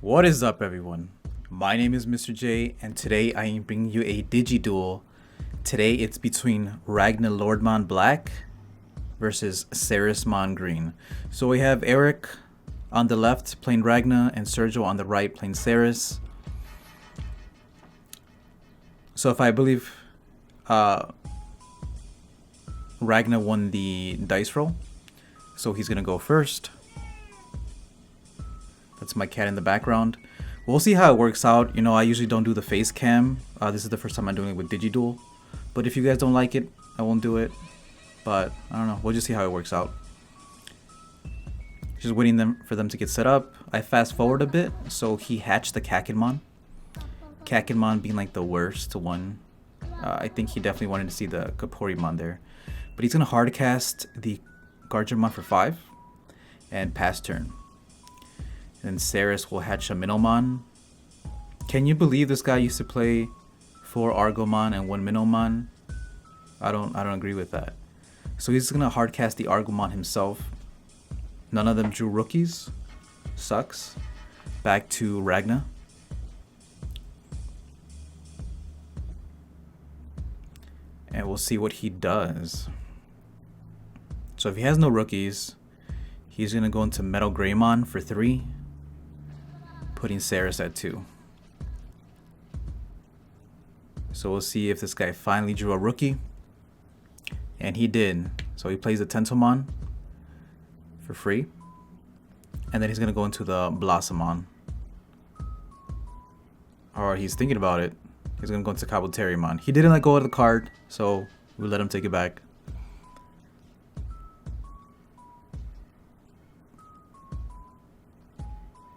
What is up, everyone? My name is Mr. J, and today I am bringing you a Digiduel. Today it's between Ragnaloardmon Black versus Ceresmon Green. So we have Eric on the left playing Ragna and Sergio on the right playing Ceres. So if I believe Ragna won the dice roll, so he's gonna go first. That's my cat in the background. We'll see how it works out. You know, I usually don't do the face cam. This is the first time I'm doing it with Digiduel. But if you guys don't like it, I won't do it. But I don't know. We'll just see how it works out. Just waiting for them to get set up. I fast forward a bit. So he hatched the Kakinmon. Kakinmon being like the worst one. I think he definitely wanted to see the Kaporimon there. But he's going to hard cast the Garjamon for 5 and pass turn. And Ceres will hatch a Minomon. Can you believe this guy used to play 4 Argomon and 1 Minomon? I don't agree with that. So he's gonna hardcast the Argomon himself. None of them drew rookies. Sucks. Back to Ragna. And we'll see what he does. So if he has no rookies, he's gonna go into Metal Greymon for 3. Putting Ceres at 2. So we'll see if this guy finally drew a rookie. And he did. So he plays the Tentomon for free. And then he's going to go into the Blossomon. Or he's thinking about it. He's going to go into Kabuterimon. He didn't let go of the card, so we let him take it back.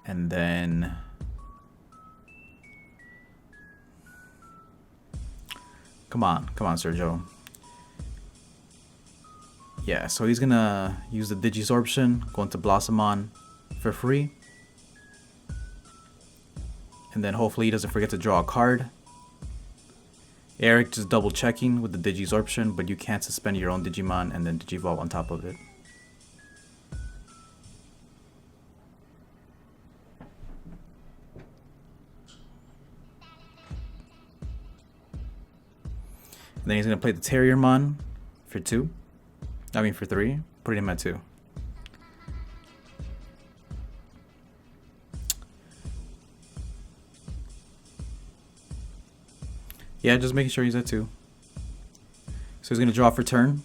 And then come on Sergio. Yeah, so he's gonna use the Digisorption, go into Blossomon for free. And then hopefully he doesn't forget to draw a card. Eric just double checking with the Digisorption, but you can't suspend your own Digimon and then Digivolve on top of it. And then he's going to play the Terriermon for 2. I mean for 3. Putting him at 2. Yeah, just making sure he's at 2. So he's going to draw for turn.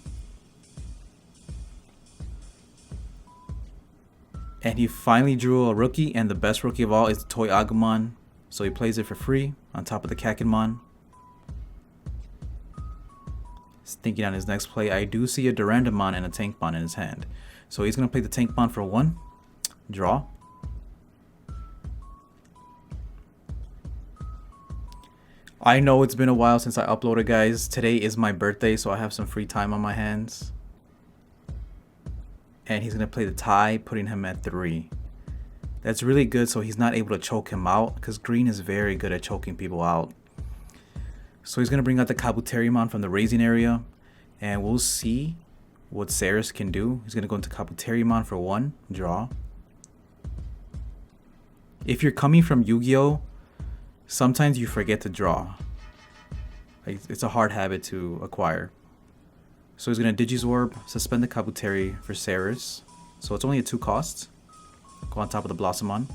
And he finally drew a rookie, and the best rookie of all is the Toy Agumon. So he plays it for free on top of the Kakinmon. Thinking on his next play, I do see a Durandamon and a Tankmon in his hand. So he's going to play the Tankmon for 1. Draw. I know it's been a while since I uploaded, guys. Today is my birthday, so I have some free time on my hands. And he's going to play the tie, putting him at 3. That's really good, so he's not able to choke him out, because Green is very good at choking people out. So he's going to bring out the Kabuterimon from the raising area. And we'll see what Ceres can do. He's going to go into Kabuterimon for 1. Draw. If you're coming from Yu-Gi-Oh!, sometimes you forget to draw. It's a hard habit to acquire. So he's going to Digizorb, suspend the Kabuteri for Ceres. So it's only a 2 cost. Go on top of the Blossomon.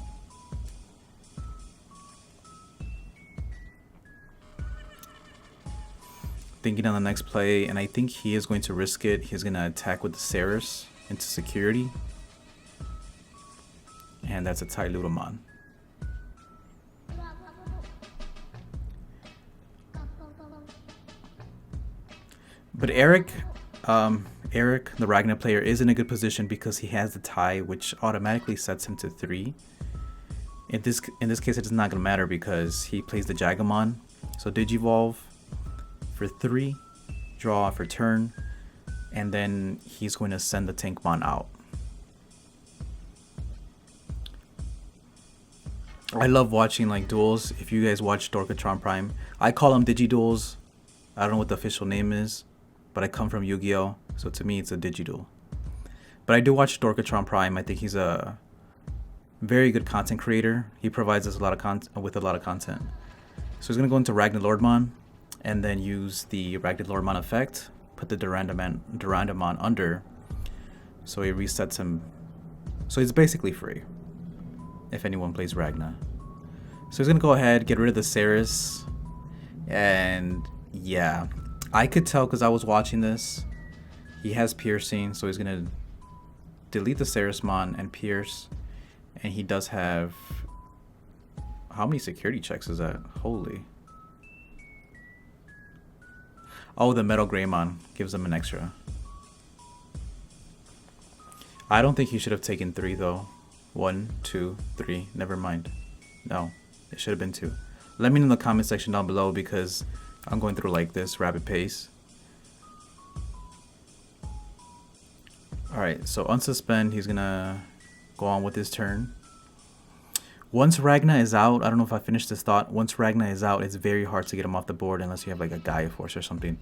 Thinking on the next play, and I think he is going to risk it. He's going to attack with the Ceres into security. And that's a Tylutamon. But Eric, the Ragnar player, is in a good position because he has the tie, which automatically sets him to 3. In this case, it's not going to matter because he plays the Jagamon. So Digivolve for 3, draw for turn, and then he's going to send the Tankmon out. I love watching like duels. If you guys watch Dorkatron Prime, I call them Digiduels. I don't know what the official name is, but I come from Yu-Gi-Oh! So to me it's a Digiduel. But I do watch Dorkatron Prime. I think he's a Very good content creator. He provides us a lot of with a lot of content. So he's gonna go into Ragnaloardmon, and then use the Ragnaloardmon effect. Put the Durandamon under, so he resets him. So he's basically free if anyone plays Ragna. So he's gonna go ahead, get rid of the Ceres, and yeah, I could tell because I was watching this. He has piercing, so he's gonna delete the Ceresmon and pierce, and he does have. How many security checks is that? Holy. Oh, the Metal Greymon gives him an extra. I don't think he should have taken 3 though. 1, 2, 3. Never mind. No, it should have been 2. Let me know in the comment section down below because I'm going through like this rapid pace. Alright, so unsuspend. He's gonna go on with his turn. Once Ragna is out, I don't know if I finished this thought. Once Ragna is out, it's very hard to get him off the board unless you have like a Gaia Force or something.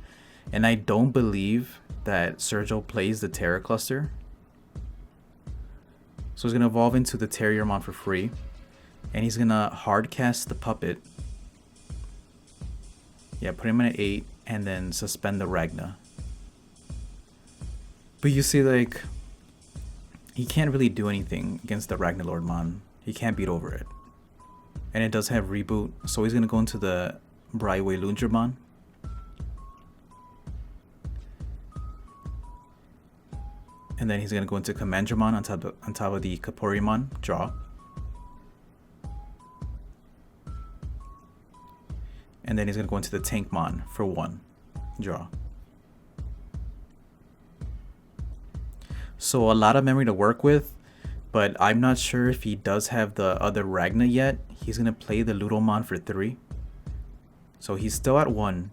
And I don't believe that Sergio plays the Terra Cluster. So he's going to evolve into the Terriermon for free. And he's going to hard cast the Puppet. Yeah, put him in at 8 and then suspend the Ragna. But you see, like, he can't really do anything against the Ragnaloardmon. He can't beat over it. And it does have reboot, so he's going to go into the Brightway-Lungermon. And then he's going to go into Commandramon on top of the Kaporimon. Draw. And then he's going to go into the Tankmon for 1. Draw. So a lot of memory to work with. But I'm not sure if he does have the other Ragna yet. He's going to play the Ludomon for 3. So he's still at 1.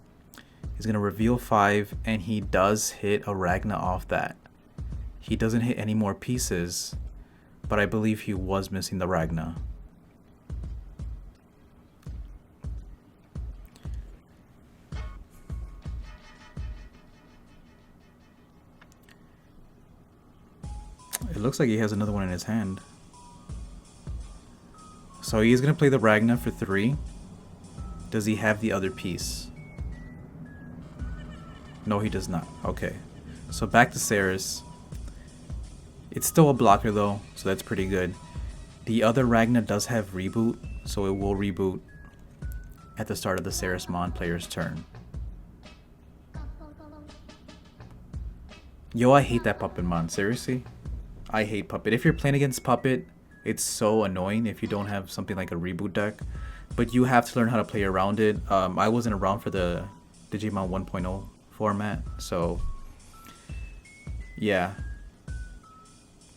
He's going to reveal 5. And he does hit a Ragna off that. He doesn't hit any more pieces. But I believe he was missing the Ragna. It looks like he has another one in his hand. So he's going to play the Ragna for 3. Does he have the other piece? No, he does not. Okay. So back to Ceres. It's still a blocker though, so that's pretty good. The other Ragna does have reboot, so it will reboot at the start of the Ceresmon player's turn. Yo, I hate that Puppet Mon. Seriously? I hate Puppet. If you're playing against Puppet, it's so annoying if you don't have something like a reboot deck. But you have to learn how to play around it. I wasn't around for the Digimon 1.0 format, so yeah.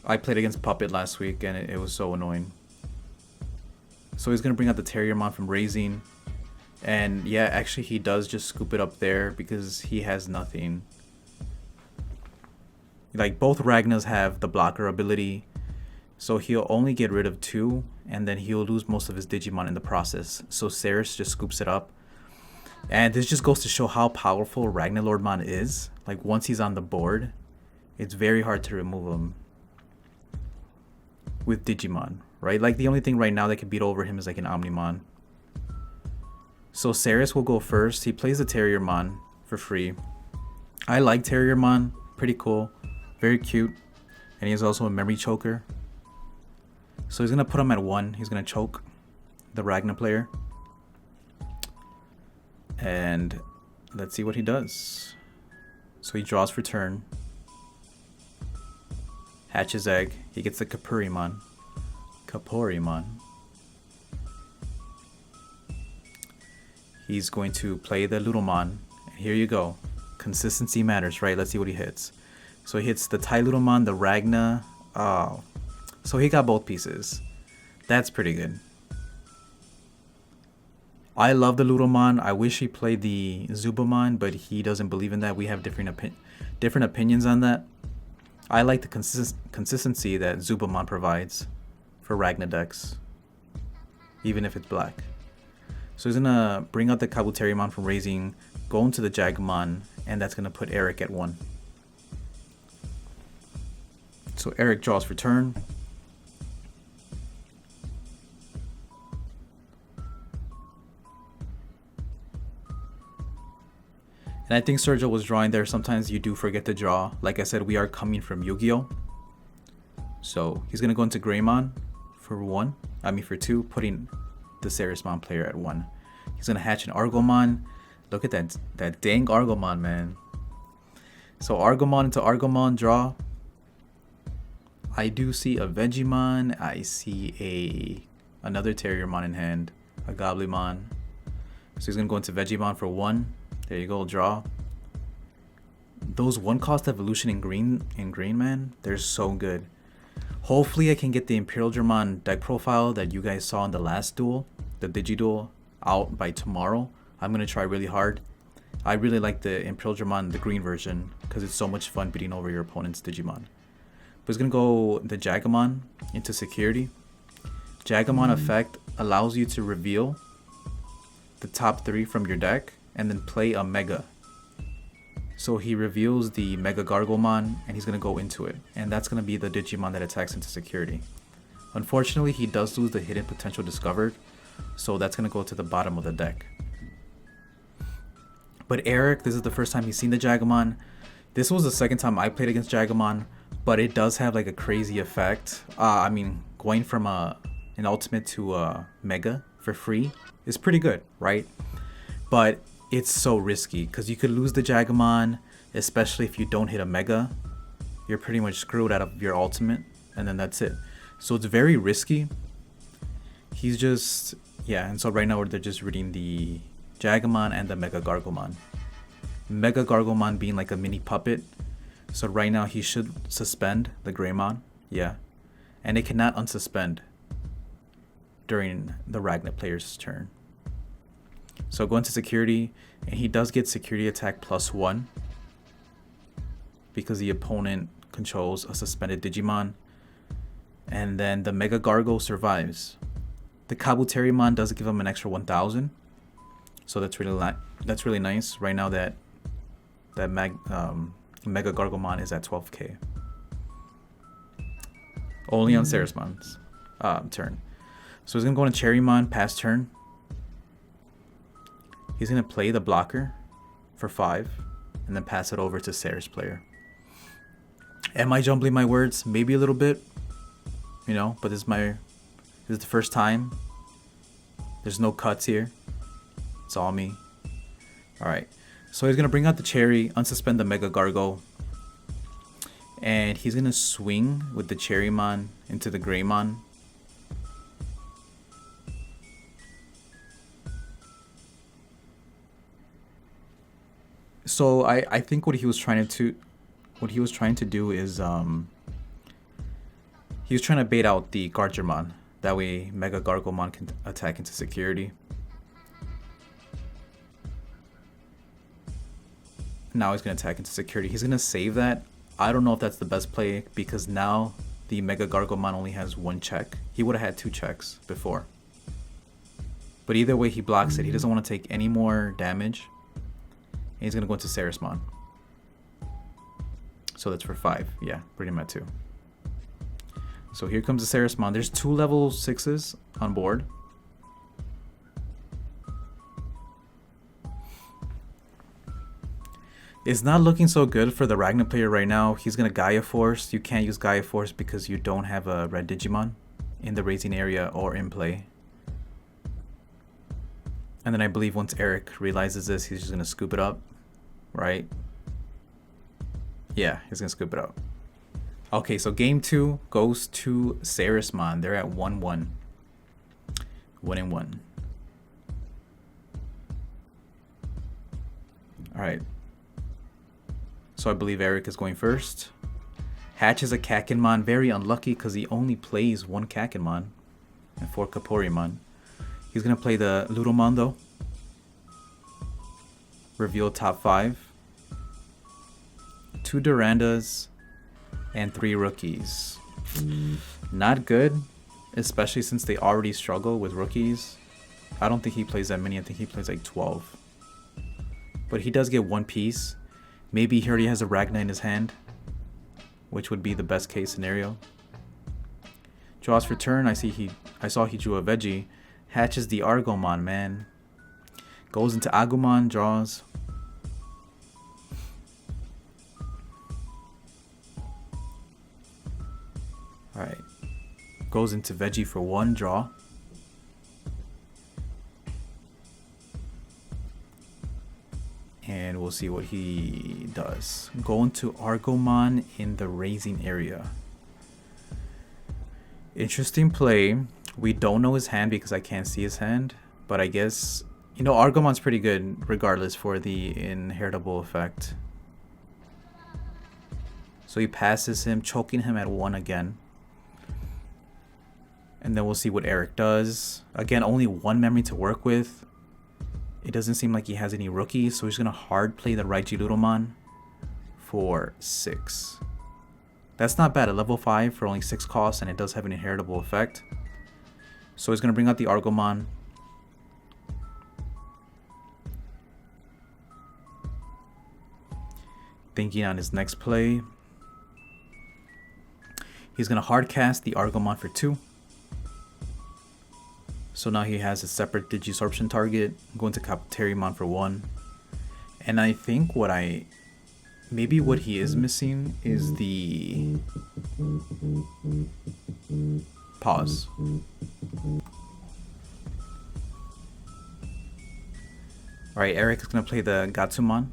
I played against Puppet last week and it was so annoying. So he's going to bring out the Terriermon from Raising. And yeah, actually he does just scoop it up there because he has nothing. Like, both Ragnas have the blocker ability, so he'll only get rid of 2, and then he'll lose most of his Digimon in the process. So Ceres just scoops it up. And this just goes to show how powerful Ragnaloardmon is. Like, once he's on the board, it's very hard to remove him with Digimon, right? Like, the only thing right now that can beat over him is like an Omnimon. So Ceres will go first. He plays the Terriermon for free. I like Terriermon. Pretty cool. Very cute. And he is also a memory choker. So he's going to put him at 1. He's going to choke the Ragna player. And let's see what he does. So he draws for turn. Hatches egg. He gets the Kaporimon. He's going to play the Ludomon. And here you go. Consistency matters, right? Let's see what he hits. So he hits the Tyludomon, the Ragna. Oh. So he got both pieces. That's pretty good. I love the Ludomon. I wish he played the Zubamon, but he doesn't believe in that. We have different opinions on that. I like the consistency that Zubamon provides for Ragna decks, even if it's black. So he's going to bring out the Kabuterimon from Raising, go into the Jagmon, and that's going to put Eric at 1. So Eric draws for turn. And I think Sergio was drawing there. Sometimes you do forget to draw. Like I said, we are coming from Yu-Gi-Oh! So he's going to go into Greymon for 1. I mean for 2, putting the Ceresmon player at 1. He's going to hatch an Argomon. Look at that dang Argomon, man. So Argomon into Argomon, draw. I do see a Vegemon. I see another Terriermon in hand. A Goblimon. So he's going to go into Vegemon for 1. There you go, draw. Those 1-cost evolution in green, man, they're so good. Hopefully I can get the Imperial Dramon deck profile that you guys saw in the last duel, the Digiduel, out by tomorrow. I'm going to try really hard. I really like the Imperial Dramon, the green version, because it's so much fun beating over your opponent's Digimon. But it's going to go the Jagamon into security. Jagamon effect allows you to reveal the top 3 from your deck and then play a Mega. So he reveals the Mega Gargomon and he's going to go into it. And that's going to be the Digimon that attacks into security. Unfortunately, he does lose the hidden potential discovered. So that's going to go to the bottom of the deck. But Eric, this is the first time he's seen the Jagamon. This was the second time I played against Jagamon. But it does have like a crazy effect. I mean, going from an ultimate to a Mega for free is pretty good, right? But it's so risky because you could lose the Jagamon, especially if you don't hit a Mega. You're pretty much screwed out of your ultimate, and then that's it. So it's very risky. He's just, yeah, and so right now they're just reading the Jagamon and the Mega Gargomon. Mega Gargomon being like a mini puppet. So right now he should suspend the Greymon, yeah. And it cannot unsuspend during the Ragnar player's turn. So go into security, and he does get security attack +1 because the opponent controls a suspended Digimon. And then the Mega Gargo survives. The Kabuterimon does give him an extra 1,000. So that's really nice. Right now that Mega Gargomon is at 12k. Only on Ceresmon's turn. So he's going to go on Cherrymon past turn. He's going to play the blocker for 5 and then pass it over to Ceres player. Am I jumbling my words? Maybe a little bit, you know, but this is the first time. There's no cuts here. It's all me. All right. So he's going to bring out the Cherry, unsuspend the Mega Gargo, and he's going to swing with the Cherrymon into the Greymon. So I think what he was trying to do is he was trying to bait out the Gargermon. That way Mega Gargomon can attack into security. Now he's going to attack into security. He's going to save that. I don't know if that's the best play because now the Mega Gargomon only has 1 check. He would have had 2 checks before. But either way, he blocks it. He doesn't want to take any more damage. And he's going to go into Ceresmon. So that's for 5. Yeah, bring him at 2. So here comes the Ceresmon. There's 2 level 6s on board. It's not looking so good for the Ragnar player right now. He's going to Gaia Force. You can't use Gaia Force because you don't have a red Digimon in the raising area or in play. And then I believe once Eric realizes this, he's just going to scoop it up. Right? Yeah, he's going to scoop it up. Okay, so game 2 goes to Ceresmon. They're at 1-1. 1-1. Alright. So I believe Eric is going first. Hatch is a Kakenmon. Very unlucky because he only plays 1 Kakenmon and 4 Kaporimon. He's going to play the Ludomon though. Reveal top 5. 2 Durandas and 3 rookies. Not good, especially since they already struggle with rookies. I don't think he plays that many. I think he plays like 12. But he does get 1 piece. Maybe he already has a Ragnar in his hand, which would be the best case scenario. Draws for turn. I saw he drew a Veggie. Hatches the Argomon, man. Goes into Agumon, draws. Goes into Veggie for 1, draw. And we'll see what he does. Go into Argomon in the raising area. Interesting play. We don't know his hand because I can't see his hand. But I guess, you know, Argomon's pretty good regardless for the inheritable effect. So he passes him, choking him at 1 again. And then we'll see what Eric does. Again, only 1 memory to work with. It doesn't seem like he has any rookies, so he's going to hard play the Ragnaloardmon for 6. That's not bad at level 5 for only 6 costs, and it does have an inheritable effect. So he's going to bring out the Argomon. Thinking on his next play. He's going to hard cast the Argomon for 2. So now he has a separate Digisorption target. Going to Ceresmon for 1. And I think maybe what he is missing is the pause. Alright, Eric is going to play the Gatsumon.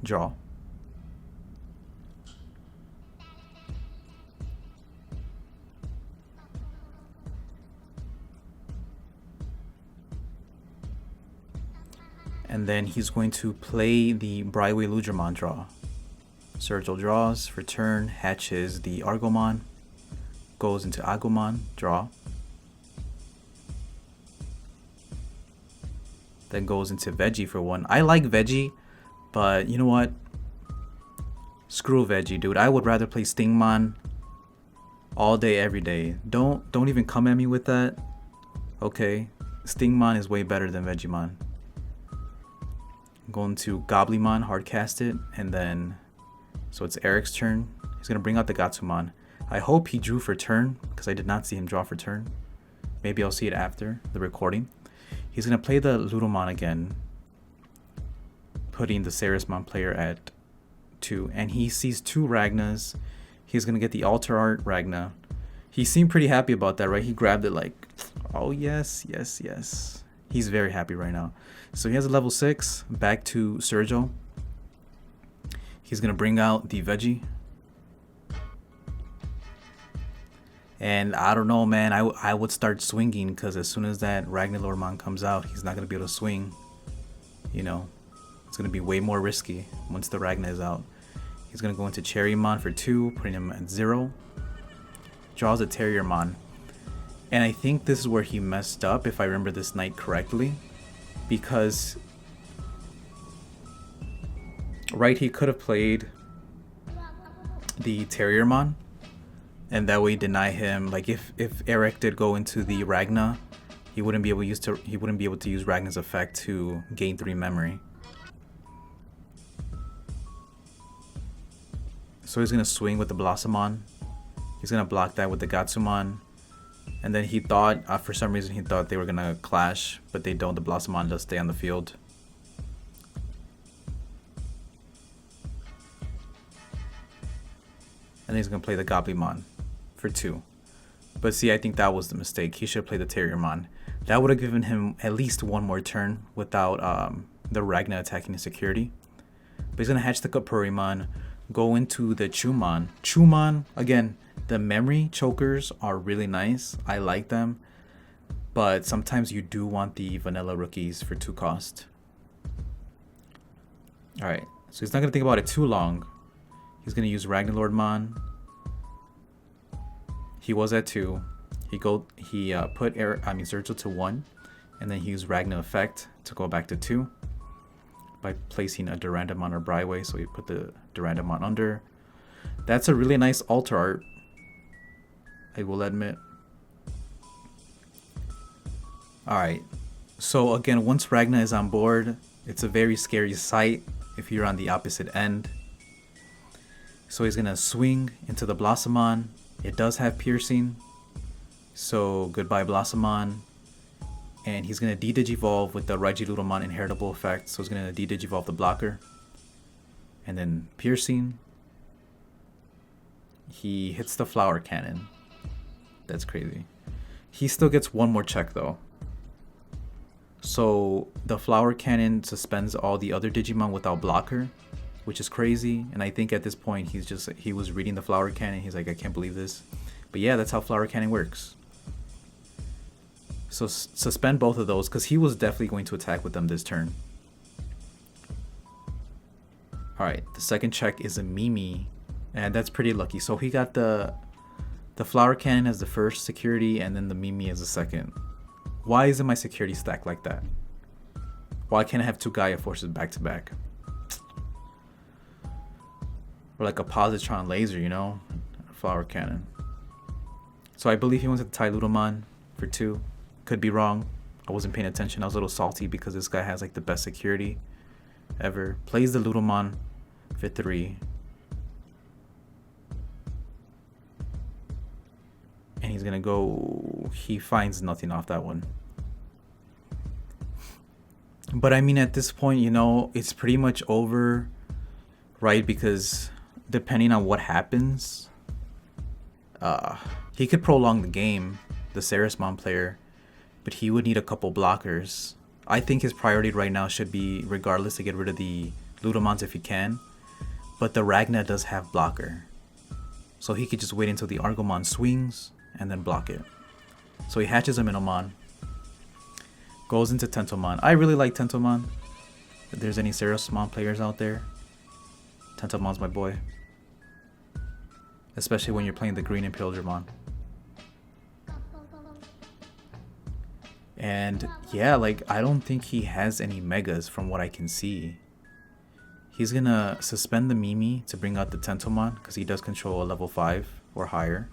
Draw. And then he's going to play the Ragnaloardmon draw. Sergio draws for turn, hatches the Argomon, goes into Agumon, draw. Then goes into Veggie for 1. I like Veggie, but you know what? Screw Veggie, dude. I would rather play Stingmon all day, every day. Don't even come at me with that. Okay, Stingmon is way better than Vegiemon. Going to Goblimon, hard cast it, and then so it's Eric's turn. He's gonna bring out the Gatsumon. I hope he drew for turn because I did not see him draw for turn. Maybe I'll see it after the recording. He's gonna play the Ludomon again, putting the Ceresmon player at 2, and he sees 2 Ragnas. He's gonna get the Alter Art Ragna. He seemed pretty happy about that, right? He grabbed it like, oh yes, yes, yes. He's very happy right now. So he has a level 6, back to Sergio. He's going to bring out the Veggie. And I don't know, man. I would start swinging because as soon as that Ragnaloardmon comes out, he's not going to be able to swing. You know, it's going to be way more risky once the Ragna is out. He's going to go into Ceresmon for 2, putting him at 0. Draws a Terriermon. And I think this is where he messed up, if I remember this night correctly. Because, right, he could have played the Terriermon. And that way deny him, like if Eric did go into the Ragna, he wouldn't be able to use Ragna's effect to gain 3 memory. So he's gonna swing with the Blossomon. He's gonna block that with the Gatsumon. And then he thought, for some reason he thought they were gonna clash, but they don't. The Blossomon does stay on the field. And he's gonna play the Goblimon for 2. But see, I think that was the mistake. He should play the Terriermon. That would have given him at least 1 more turn without the Ragna attacking his security. But he's gonna hatch the Kapurimon, go into the Chumon. Chumon, again, the memory chokers are really nice. I like them. But sometimes you do want the vanilla rookies for 2 cost. Alright, so he's not gonna think about it too long. He's gonna use Ragnaloardmon. He was at 2. He put Sergio to 1, and then he used Ragna effect to go back to 2 by placing a Durandamon or Bryway. So he put the Durandamon under. That's a really nice altar art, I will admit. Alright, so again, once Ragna is on board, it's a very scary sight if you're on the opposite end. So he's gonna swing into the Blossomon. It does have piercing, so goodbye Blossomon. And he's gonna de-digivolve with the Ragnaloardmon inheritable effect. So he's gonna de-digivolve the blocker. And then piercing. He hits the flower cannon. That's crazy. He still gets one more check though. So the Flower Cannon suspends all the other Digimon without blocker, which is crazy. And I think at this point he was reading the Flower Cannon. He's like, I can't believe this. But yeah, that's how Flower Cannon works. So suspend both of those because he was definitely going to attack with them this turn. Alright, the second check is a Mimi, and that's pretty lucky. So he got the Flower Cannon as the first security and then the Mimi as the second. Why isn't my security stacked like that? Why can't I have two Gaia Forces back to back? Or like a Positron Laser, you know? Flower Cannon. So I believe he went to the Tyludomon for 2. Could be wrong. I wasn't paying attention. I was a little salty because this guy has like the best security ever. Plays the Ludamon for 3. And he's gonna go... He finds nothing off that one. But I mean, at this point, you know, it's pretty much over, right? Because depending on what happens, he could prolong the game, the Ceresmon player, but he would need a couple blockers. I think his priority right now should be, regardless, to get rid of the Ludamons if he can. But the Ragna does have blocker. So he could just wait until the Argomon swings and then block it. So he hatches a Minamon. Goes into Tentomon. I really like Tentomon. If there's any Ceresmon players out there, Tentomon's my boy. Especially when you're playing the green Impildramon. And yeah, like, I don't think he has any megas from what I can see. He's gonna suspend the Mimi to bring out the Tentomon because he does control a level 5 or higher.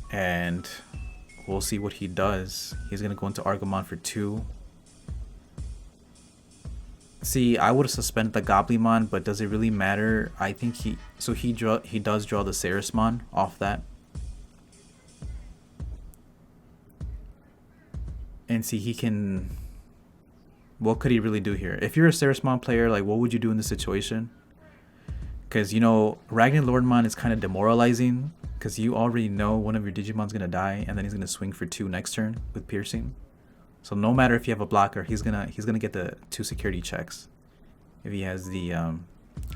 And we'll see what he does. He's gonna go into Argomon for 2. See, I would have suspended the Goblimon, but does it really matter? I think he does draw the Ceresmon off that. And see, he can... What could he really do here? If you're a Ceresmon player, like, what would you do in this situation? Because, you know, Ragnaloardmon is kind of demoralizing. Because you already know one of your Digimon's going to die. And then he's going to swing for 2 next turn with Piercing. So no matter if you have a blocker, he's gonna get the 2 security checks. If he has the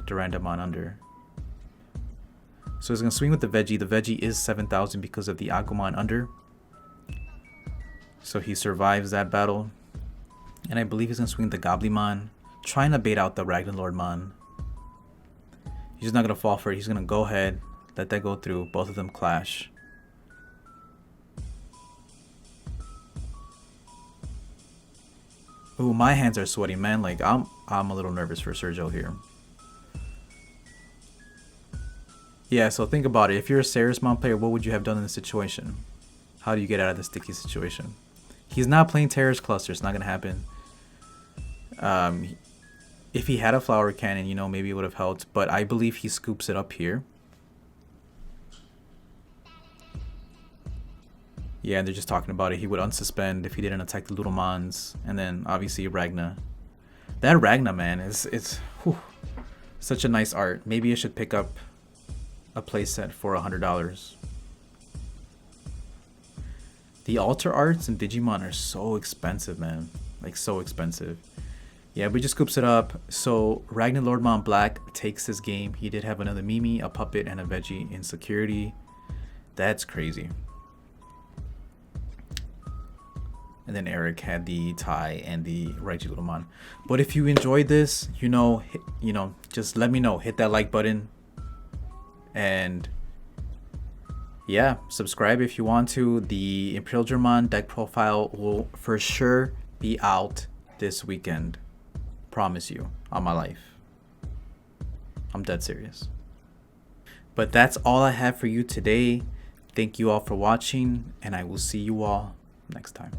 Durandamon under. So he's going to swing with the Veggie. The Veggie is 7,000 because of the Agumon under. So he survives that battle. And I believe he's going to swing the Goblimon, trying to bait out the Ragnaloardmon. He's not going to fall for it. He's going to go ahead, let that go through. Both of them clash. Ooh, my hands are sweaty, man. Like, I'm a little nervous for Sergio here. Yeah, so think about it. If you're a Ceresmon player, what would you have done in this situation? How do you get out of this sticky situation? He's not playing Terror's Cluster. It's not going to happen. If he had a Flower Cannon, you know, maybe it would have helped. But I believe he scoops it up here. Yeah, they're just talking about it. He would unsuspend if he didn't attack the Ludamons. And then, obviously, Ragna. That Ragna, man, it's whew, such a nice art. Maybe I should pick up a playset for $100. The altar arts in Digimon are so expensive, man. Like, so expensive. Yeah, but he just scoops it up. So, Ragnaloardmon Black takes this game. He did have another Mimi, a Puppet, and a Veggie in security. That's crazy. And then Eric had the Tai and the Ragnaloardmon. But if you enjoyed this, just let me know. Hit that like button. And yeah, subscribe if you want to. The Impildramon deck profile will for sure be out this weekend. Promise you, on my life. I'm dead serious. But that's all I have for you today. Thank you all for watching, and I will see you all next time.